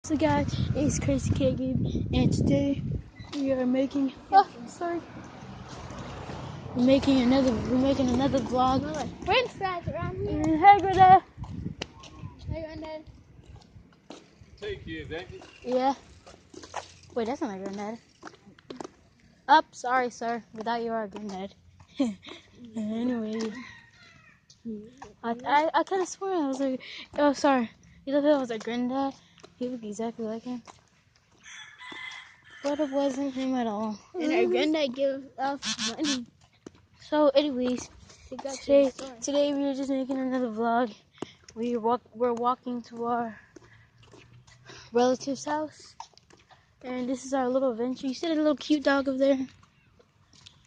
So guys, it's Crazy K Gabe, and today we are making we're making another vlog. French fries around here. Hey Granddad. Hey Granddad. Take kids, ain't it? Yeah. Wait, that's not my granddad. Up, sorry sir. Without you are granddad. Anyway. I kinda swore I was like, oh sorry. You thought I was a granddad? He looked exactly like him. But it wasn't him at all. And our granddad gives us money So anyways, to go to today the store. today we are just making another vlog. We're walking to our relative's house, and this is our little adventure. You see the little cute dog over there?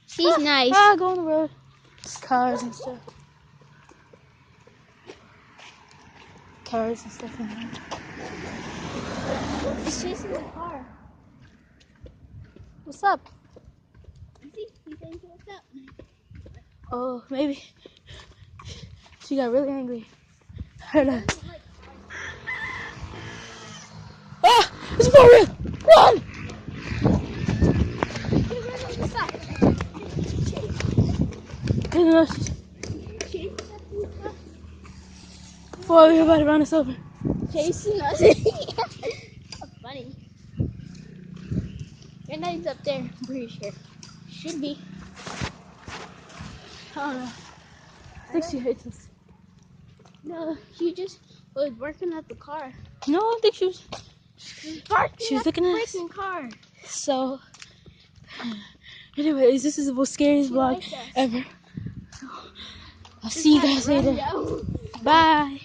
She's nice. Go on the road. It's cars and stuff. Cars and stuff in there. He's chasing the car. What's up? See, he's saying what's up. Oh, maybe she got really angry. Heard her. Ah! It's for real! Run! Before everybody run us over. Chasing us. That's funny. Granddad's up there, I'm pretty sure. Should be. I don't know. I think she hates us. No, she just was working at the car. No, I think she was She was looking at us. freaking car. So, anyways, this is the most scariest vlog likes us. ever. I'll see you guys later. Bye.